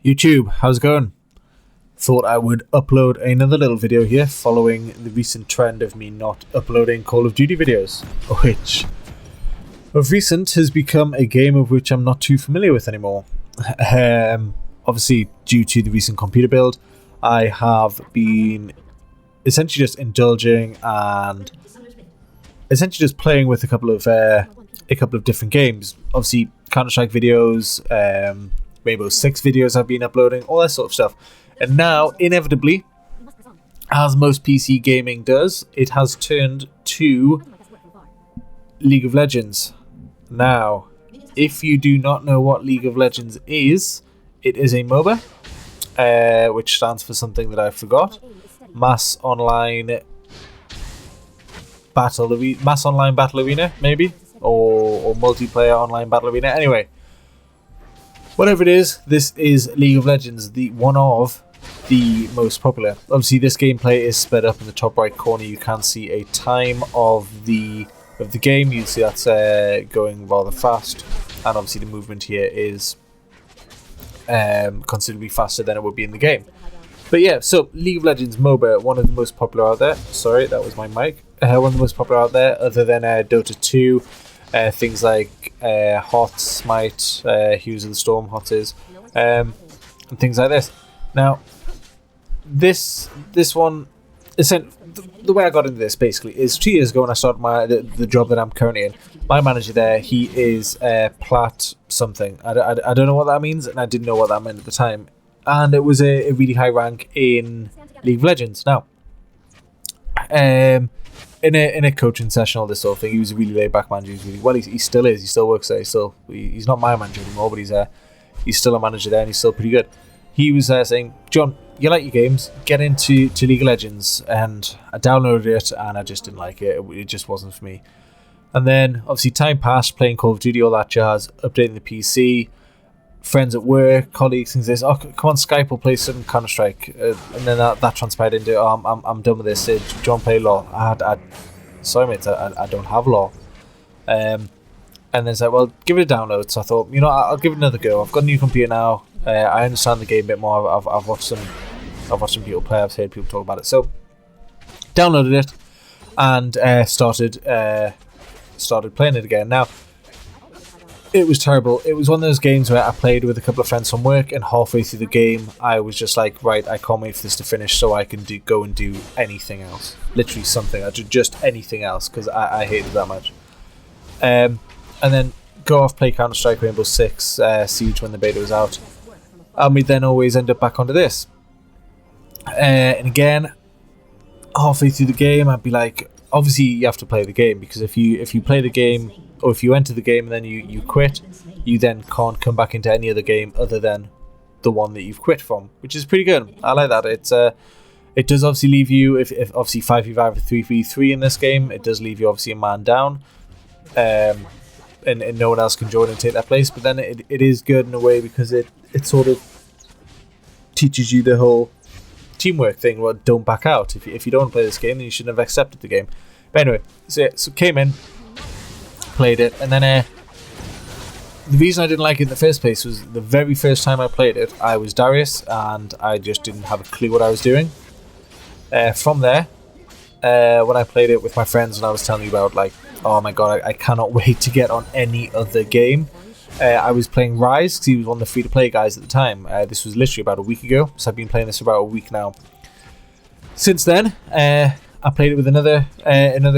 YouTube, how's it going? Thought I would upload another little video here following the recent trend of me not uploading Call of Duty videos, which of recent has become a game of which I'm not too familiar with anymore. Obviously, due to the recent computer build, I have been essentially just indulging and essentially just playing with a couple of different games. Obviously, Counter-Strike videos, Rainbow Six videos I've been uploading, all that sort of stuff. And now, inevitably, as most PC gaming does, it has turned to League of Legends. Now, if you do not know what League of Legends is, it is a MOBA, which stands for something that I forgot. Mass Online Battle Arena, maybe? Or Multiplayer Online Battle Arena. Anyway, whatever it is, this is League of Legends, the one of the most popular. Obviously, this gameplay is sped up in the top right corner. You can see a time of the game. You see that's going rather fast, and obviously the movement here is considerably faster than it would be in the game. But yeah, so League of Legends MOBA, one of the most popular out there. Sorry, that was my mic. One of the most popular out there, other than Dota 2. Things like HOTS, Smite, Heroes of the Storm, HOTS is, and things like this. Now, this one, the way I got into this basically is 2 years ago when I started the job that I'm currently in. My manager there, he is plat something. I don't know what that means, and I didn't know what that meant at the time. And it was a really high rank in League of Legends. Now, in a coaching session, all this sort of thing, he was a really laid back manager. He still is. He still works there. He's not my manager anymore, but he's still a manager there, and he's still pretty good. He was saying, John, you like your games, get into League of Legends. And I downloaded it, and I just didn't like it. It just wasn't for me. And then, obviously, time passed, playing Call of Duty, all that jazz, updating the PC, friends at work, colleagues, things like this. Oh, come on, Skype, we'll play some Counter-Strike. And then that transpired into, I'm done with this. Do you want to play LoL? Sorry, mate, I don't have LoL. And then it's like, well, give it a download. So I thought, I'll give it another go. I've got a new computer now. I understand the game a bit more. I've watched some people play. I've heard people talk about it. So downloaded it and started playing it again. Now, it was terrible. It was one of those games where I played with a couple of friends from work, and halfway through the game, I was just like, right, I can't wait for this to finish so I can go and do anything else. Literally something. I did just anything else because I hated it that much. And then go off, play Counter-Strike, Rainbow Six, Siege when the beta was out. And we then always end up back onto this. And again, halfway through the game, I'd be like, obviously you have to play the game, because if you play the game, or if you enter the game and then you quit, you then can't come back into any other game other than the one that you've quit from, which is pretty good. I like that. It does obviously leave you, if obviously 5v5 or 3v3 in this game, it does leave you obviously a man down, and no one else can join and take that place. But then it is good in a way, because it sort of teaches you the whole teamwork thing. Well, don't back out. If you don't play this game, then you shouldn't have accepted the game. But anyway, so came in, played it, and then the reason I didn't like it in the first place was the very first time I played it, I was Darius, and I just didn't have a clue what I was doing. From there, when I played it with my friends, and I was telling you about, like, oh my god, I cannot wait to get on any other game. I was playing Rise, because he was one of the free-to-play guys at the time. This was literally about a week ago, so I've been playing this for about a week now. Since then, I played it with another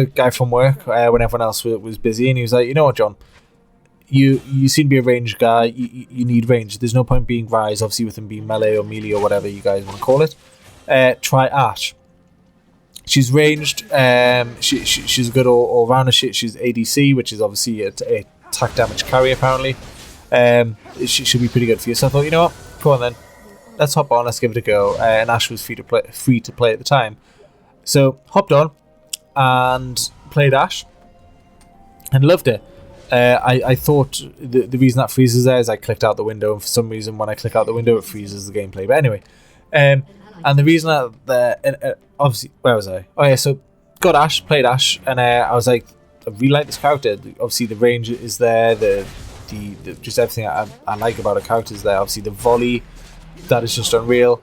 guy from work when everyone else was busy, and he was like, you know what, John, you seem to be a range guy, you need range. There's no point being Rise, obviously, with him being melee or melee or whatever you guys want to call it. Try Ashe. She's ranged, she's a good all-rounder. She's ADC, which is obviously a attack damage carry, apparently. She should be pretty good for you. So I thought, you know what, come on then, let's hop on, let's give it a go. And Ashe was free to play at the time. So, hopped on and played Ashe and loved it. I thought the reason that freezes there is I clicked out the window, and for some reason when I click out the window it freezes the gameplay. But anyway, and the reason obviously, where was I? Oh yeah, so got Ashe, played Ashe, and I was like, I really like this character. Obviously the range is there, the just everything I like about a character is there. Obviously the volley, that is just unreal.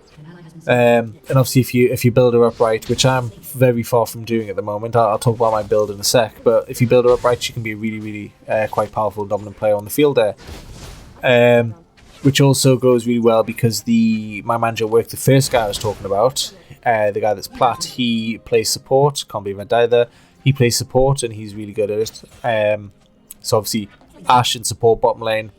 And obviously, if you build her up right, which I'm very far from doing at the moment, I'll talk about my build in a sec. But if you build her up right, she can be a really, really quite powerful dominant player on the field there. Which also goes really well because my manager worked the first guy I was talking about, the guy that's plat. He plays support. Can't believe I died there. He plays support and he's really good at it. So obviously, Ashe and support bottom lane.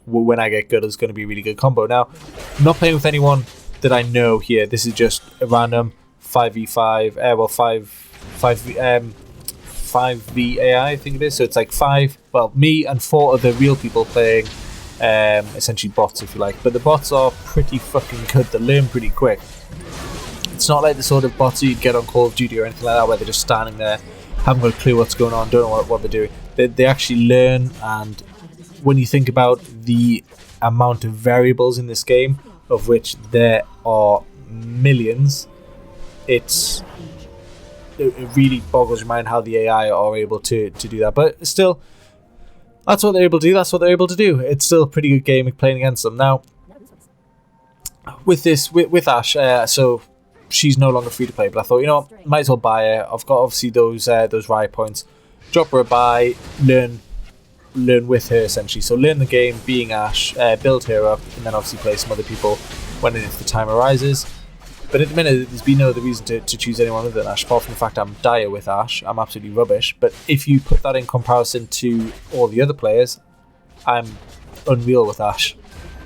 When I get good, it's going to be a really good combo. Now, I'm not playing with anyone that I know here. This is just a random 5v5, 5v AI, I think it is. So it's like me and 4 other real people playing, essentially bots, if you like. But the bots are pretty fucking good. They learn pretty quick. It's not like the sort of bots you'd get on Call of Duty or anything like that, where they're just standing there, haven't got a clue what's going on, don't know what they're doing. They actually learn, and when you think about the amount of variables in this game, of which there are millions, it really boggles your mind how the AI are able to do that. But still, that's what they're able to do. That's what they're able to do. It's still a pretty good game playing against them. Now, with Ashe, so she's no longer free to play. But I thought, you know what, might as well buy her. I've got obviously those riot points. Drop her a buy, learn with her essentially. So learn the game, being Ashe, build her up, and then obviously play some other people when and if the time arises. But at the minute, there's been no other reason to choose anyone other than Ashe, apart from the fact I'm dire with Ashe. I'm absolutely rubbish. But if you put that in comparison to all the other players, I'm unreal with Ashe.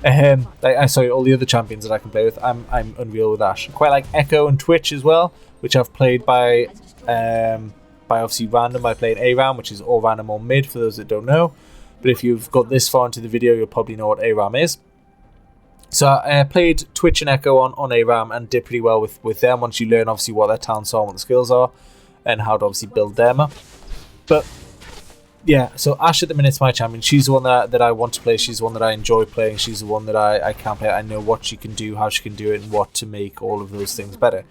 Sorry, all the other champions that I can play with, I'm unreal with Ashe. Quite like Echo and Twitch as well, which I've played by obviously random. I played ARAM, which is all random or mid for those that don't know. But if you've got this far into the video, you'll probably know what ARAM is. So I played Twitch and Echo on ARAM and did pretty well with them once you learn obviously what their talents are, what the skills are, and how to obviously build them up. But yeah, so Ashe at the minute's my champion. She's the one that I want to play. She's the one that I enjoy playing. She's the one that I can play. I know what she can do, how she can do it, and what to make all of those things better.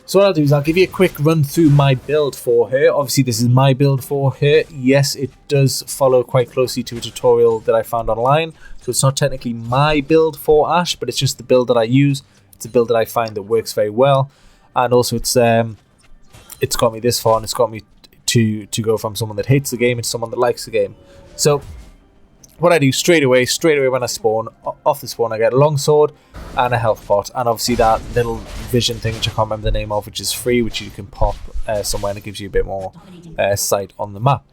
So what I'll do is I'll give you a quick run through my build for her. Obviously, this is my build for her. Yes, it does follow quite closely to a tutorial that I found online. So it's not technically my build for Ashe, but it's just the build that I use. It's a build that I find that works very well. And also it's got me this far, and it's got me to go from someone that hates the game to someone that likes the game. So what I do straight away when I spawn, off the spawn I get a longsword and a health pot, and obviously that little vision thing which I can't remember the name of, which is free, which you can pop somewhere, and it gives you a bit more sight on the map.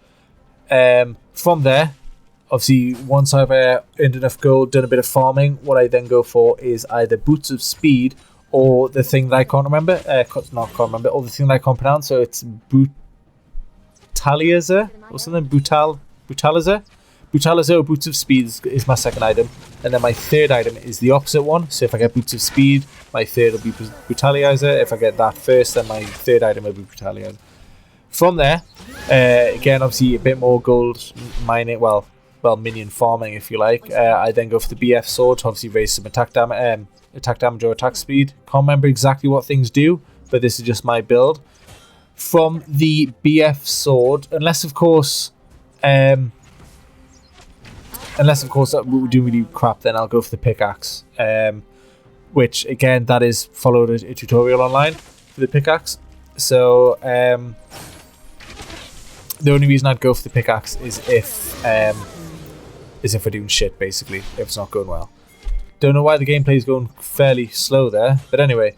From there, obviously once I've earned enough gold, done a bit of farming, what I then go for is either Boots of Speed or the thing that I can't remember, or the thing that I can't pronounce, so it's Brutalizer or something, Brutalizer or Boots of Speed is my second item, and then my third item is the opposite one. So if I get Boots of Speed, my third will be Brutalizer. If I get that first, then my third item will be Brutalizer. From there, again, obviously a bit more gold mining, well, minion farming if you like. I then go for the BF sword to obviously raise some attack damage or attack speed. Can't remember exactly what things do, but this is just my build. From the BF sword, unless of course we're doing really crap, then I'll go for the pickaxe, which again, that is followed a tutorial online for the pickaxe. So the only reason I'd go for the pickaxe is if we're doing shit, basically, if it's not going well. Don't know why the gameplay is going fairly slow there, but anyway,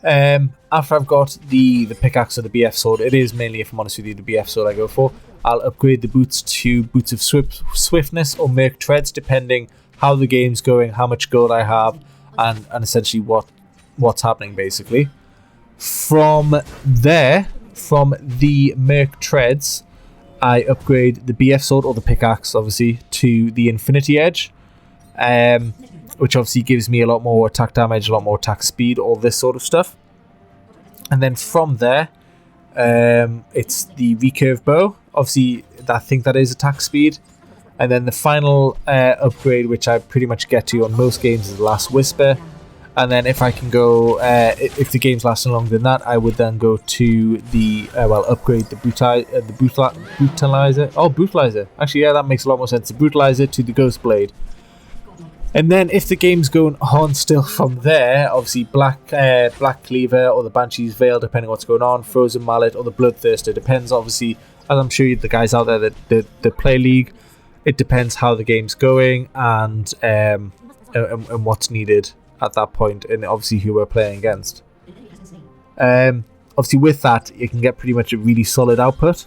after I've got the pickaxe or the BF sword, it is mainly, if I'm honest with you, the BF sword I go for. I'll upgrade the boots to Boots of Swiftness or Merc Treads, depending how the game's going, how much gold I have, and essentially what's happening, basically. From there, from the Merc Treads, I upgrade the BF Sword or the pickaxe, obviously, to the Infinity Edge, which obviously gives me a lot more attack damage, a lot more attack speed, all this sort of stuff. And then from there, it's the Recurve Bow. Obviously, I think that is attack speed. And then the final upgrade, which I pretty much get to on most games, is the Last Whisper. And then if I can go, if the game's lasting longer than that, I would then go to the, upgrade the Brutalizer. Oh, Brutalizer. Actually, yeah, that makes a lot more sense. The Brutalizer to the Ghost Blade. And then if the game's going on still from there, obviously Black Cleaver or the Banshee's Veil, depending on what's going on, Frozen Mallet or the Bloodthirster, depends obviously, as I'm sure the guys out there that play League, it depends how the game's going and what's needed at that point, and obviously who we're playing against. Obviously with that, you can get pretty much a really solid output.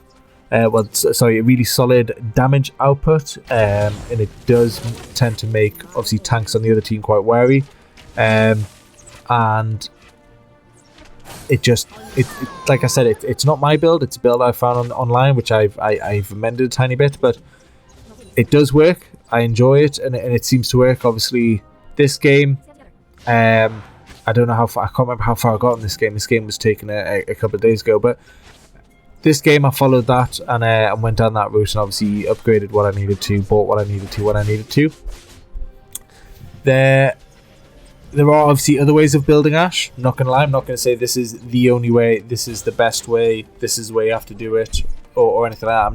A really solid damage output, and it does tend to make obviously tanks on the other team quite wary, and it like I said, it's not my build. It's a build I found online, which I've amended a tiny bit, but it does work. I enjoy it, and it seems to work. Obviously, this game, I don't know how far. I can't remember how far I got in this game. This game was taken a couple of days ago, but this game I followed that and went down that route, and obviously upgraded what I needed to, bought what I needed to when I needed to. There are obviously other ways of building Ashe. I'm not going to lie, I'm not going to say this is the only way, this is the best way, this is the way you have to do it, or anything like that.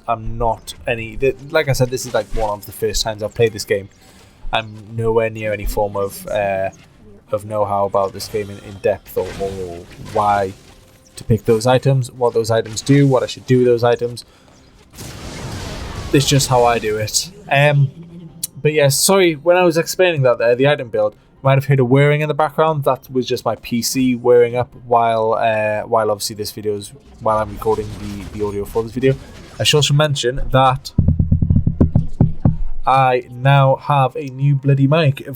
I'm not any, like I said, this is like one of the first times I've played this game. I'm nowhere near any form of know-how about this game in depth, or why to pick those items, what those items do, what I should do with those items. It's just how I do it. But yeah, sorry, when I was explaining that there, the item build, you might have heard a whirring in the background. That was just my PC whirring up while obviously this video's, while I'm recording the audio for this video. I should also mention that I now have a new bloody mic.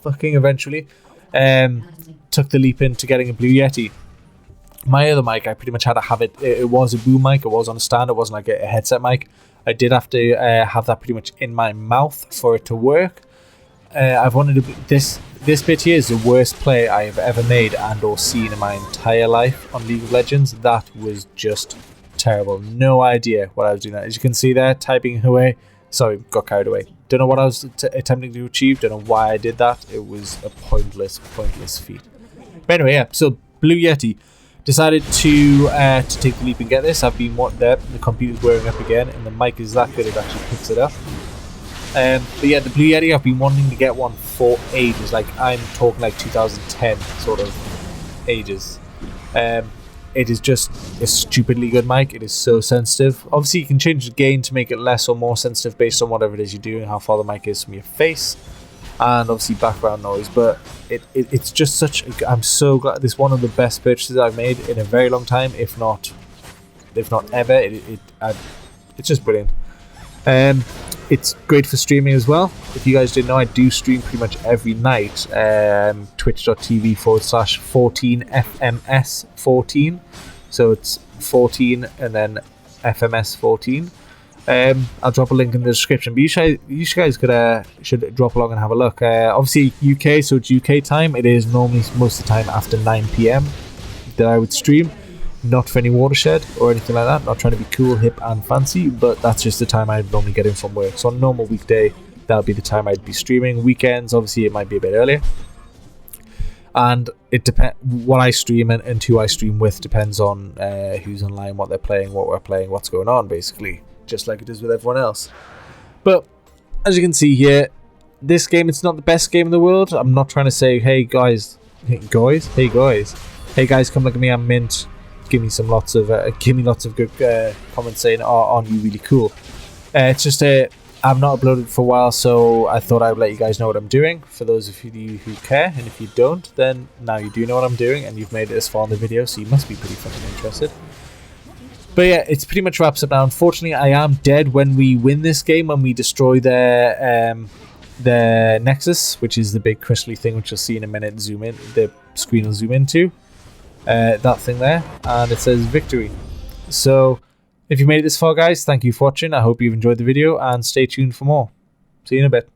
Fucking eventually. Took the leap into getting a Blue Yeti. My other mic, I pretty much had to have it. It was a boom mic. It was on a stand. It wasn't like a headset mic. I did have to have that pretty much in my mouth for it to work. I've wanted to. This bit here is the worst play I have ever made and or seen in my entire life on League of Legends. That was just terrible. No idea what I was doing. As you can see there, typing away. Sorry, got carried away. Don't know what I was attempting to achieve. Don't know why I did that. It was a pointless feat. But anyway, yeah. So Blue Yeti. Decided to take the leap and get this. I've been the computer's wearing up again, and the mic is that good it actually picks it up. But yeah, the Blue Yeti, I've been wanting to get one for ages. Like, I'm talking like 2010 sort of ages. It is just a stupidly good mic. It is so sensitive. Obviously, you can change the gain to make it less or more sensitive based on whatever it is you're doing, how far the mic is from your face, and obviously background noise. But it's just such. I'm so glad. This is one of the best purchases I've made in a very long time, if not ever. It's just brilliant. It's great for streaming as well. If you guys didn't know, I do stream pretty much every night. Twitch.tv/14FMS14. So it's 14 and then FMS14. I'll drop a link in the description. But you guys should drop along and have a look. Obviously UK, so it's UK time. It is normally most of the time after 9 PM that I would stream. Not for any watershed or anything like that. Not trying to be cool, hip and fancy, but that's just the time I'd normally get in from work. So on a normal weekday, that would be the time I'd be streaming. Weekends, obviously, it might be a bit earlier. And it depends. What I stream and who I stream with depends on who's online, what they're playing, what we're playing, what's going on, basically. Just like it is with everyone else. But as you can see here, this game, it's not the best game in the world. I'm not trying to say, hey guys, come look at me, I'm mint. Give me lots of good comments saying, aren't you really cool? It's just I've not uploaded for a while, so I thought I would let you guys know what I'm doing. For those of you who care, and if you don't, then now you do know what I'm doing, and you've made it this far in the video, so you must be pretty fucking interested. But yeah, it's pretty much wraps up now. Unfortunately, I am dead when we win this game, when we destroy their Nexus, which is the big crystally thing, which you'll see in a minute. Zoom in, the screen will zoom into. That thing there, and it says victory. So if you made it this far, guys, thank you for watching. I hope you've enjoyed the video, and stay tuned for more. See you in a bit.